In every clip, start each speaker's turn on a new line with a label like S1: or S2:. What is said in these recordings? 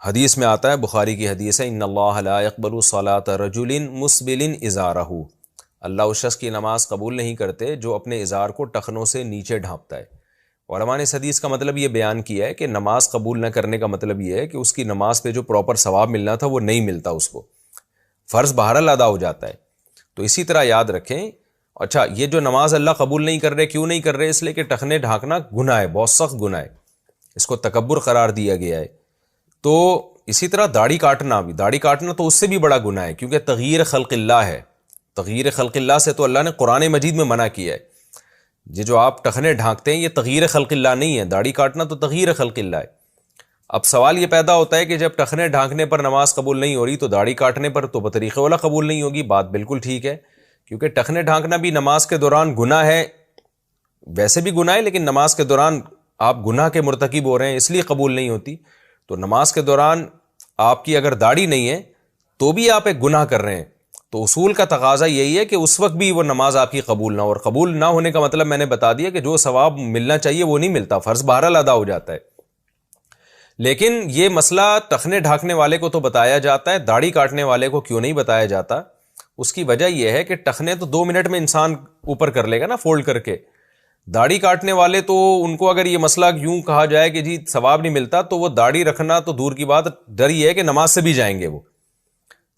S1: حدیث میں آتا ہے، بخاری کی حدیث ہے، ان اللہ لا يقبل صلاۃ رجل مسبل ازارہ، اللہ اس شخص کی نماز قبول نہیں کرتے جو اپنے ازار کو ٹخنوں سے نیچے ڈھانپتا ہے۔ علماء نے اس حدیث کا مطلب یہ بیان کیا ہے کہ نماز قبول نہ کرنے کا مطلب یہ ہے کہ اس کی نماز پہ جو پراپر ثواب ملنا تھا وہ نہیں ملتا، اس کو فرض بہرحال ادا ہو جاتا ہے۔ تو اسی طرح یاد رکھیں، اچھا یہ جو نماز اللہ قبول نہیں کر رہے، کیوں نہیں کر رہے؟ اس لیے کہ ٹخنے ڈھانکنا گناہ ہے، بہت سخت گناہ ہے، اس کو تکبر قرار دیا گیا ہے۔ تو اسی طرح داڑھی کاٹنا بھی، داڑھی کاٹنا تو اس سے بھی بڑا گناہ ہے، کیونکہ تغییر خلق اللہ ہے۔ تغییر خلق اللہ سے تو اللہ نے قرآن مجید میں منع کیا ہے۔ یہ جو آپ ٹخنے ڈھانکتے ہیں یہ تغییر خلق اللہ نہیں ہے، داڑھی کاٹنا تو تغییر خلق اللہ ہے۔ اب سوال یہ پیدا ہوتا ہے کہ جب ٹخنے ڈھانکنے پر نماز قبول نہیں ہو رہی تو داڑھی کاٹنے پر تو بطریق اولا قبول نہیں ہوگی۔ بات بالکل ٹھیک ہے، کیونکہ ٹخنے ڈھانکنا بھی نماز کے دوران گناہ ہے، ویسے بھی گناہ ہے، لیکن نماز کے دوران آپ گناہ کے مرتکب ہو رہے ہیں اس لیے قبول نہیں ہوتی۔ تو نماز کے دوران آپ کی اگر داڑھی نہیں ہے تو بھی آپ ایک گناہ کر رہے ہیں، تو اصول کا تقاضا یہی ہے کہ اس وقت بھی وہ نماز آپ کی قبول نہ ہو، اور قبول نہ ہونے کا مطلب میں نے بتا دیا کہ جو ثواب ملنا چاہیے وہ نہیں ملتا، فرض بہرحال ادا ہو جاتا ہے۔ لیکن یہ مسئلہ ٹخنے ڈھانکنے والے کو تو بتایا جاتا ہے، داڑھی کاٹنے والے کو کیوں نہیں بتایا جاتا؟ اس کی وجہ یہ ہے کہ ٹخنے تو 2 منٹ میں انسان اوپر کر لے گا نا فولڈ کر کے، داڑھی کاٹنے والے تو ان کو اگر یہ مسئلہ یوں کہا جائے کہ جی ثواب نہیں ملتا تو وہ داڑھی رکھنا تو دور کی بات، ڈر یہ ہے کہ نماز سے بھی جائیں گے وہ۔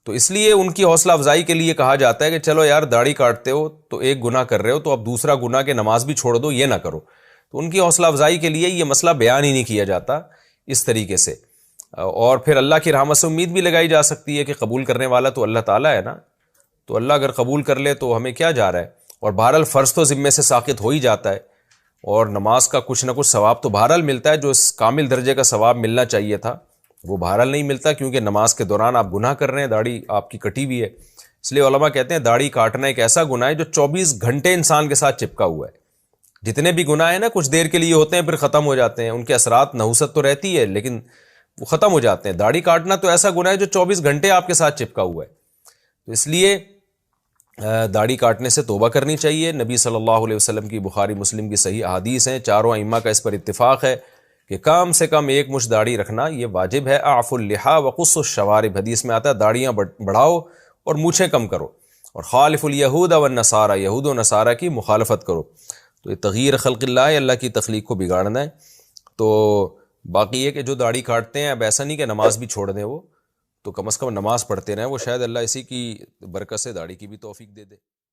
S1: تو اس لیے ان کی حوصلہ افزائی کے لیے کہا جاتا ہے کہ چلو یار داڑھی کاٹتے ہو تو ایک گناہ کر رہے ہو، تو اب دوسرا گناہ کہ نماز بھی چھوڑ دو، یہ نہ کرو۔ تو ان کی حوصلہ افزائی کے لیے یہ مسئلہ بیان ہی نہیں کیا جاتا اس طریقے سے، اور پھر اللہ کی رحمت سے امید بھی لگائی جا سکتی ہے کہ قبول کرنے والا تو اللہ تعالیٰ ہے نا، تو اللہ اگر قبول کر لے تو ہمیں کیا جا رہا ہے۔ اور بہرحال فرض تو ذمے سے ساقط ہو ہی جاتا ہے، اور نماز کا کچھ نہ کچھ ثواب تو بہرحال ملتا ہے، جو اس کامل درجے کا ثواب ملنا چاہیے تھا وہ بہرحال نہیں ملتا، کیونکہ نماز کے دوران آپ گناہ کر رہے ہیں، داڑھی آپ کی کٹی ہوئی ہے۔ اس لیے علماء کہتے ہیں داڑھی کاٹنا ایک ایسا گناہ ہے جو 24 گھنٹے انسان کے ساتھ چپکا ہوا ہے۔ جتنے بھی گناہ ہیں نا کچھ دیر کے لیے ہوتے ہیں پھر ختم ہو جاتے ہیں، ان کے اثرات نحوست تو رہتی ہے لیکن وہ ختم ہو جاتے ہیں۔ داڑھی کاٹنا تو ایسا گناہ ہے جو 24 گھنٹے آپ کے ساتھ چپکا ہوا ہے۔ تو اس لیے داڑھی کاٹنے سے توبہ کرنی چاہیے۔ نبی صلی اللہ علیہ وسلم کی بخاری مسلم کی صحیح احادیث ہیں، چاروں ائمہ کا اس پر اتفاق ہے کہ کم سے کم ایک مچھ داڑھی رکھنا یہ واجب ہے۔ اعفوا اللحا وقصوا الشوارب، حدیث میں آتا ہے داڑیاں بڑھاؤ اور مونچھیں کم کرو، اور خالف الیہود والنصارى، یہود و نصارہ کی مخالفت کرو۔ تو یہ تغییر خلق اللہ ہے، اللہ کی تخلیق کو بگاڑنا ہے۔ تو باقی یہ کہ جو داڑھی کاٹتے ہیں اب ایسا نہیں کہ نماز بھی چھوڑ دیں، وہ تو کم از کم نماز پڑھتے رہیں، وہ شاید اللہ اسی کی برکت سے داڑھی کی بھی توفیق دے دے۔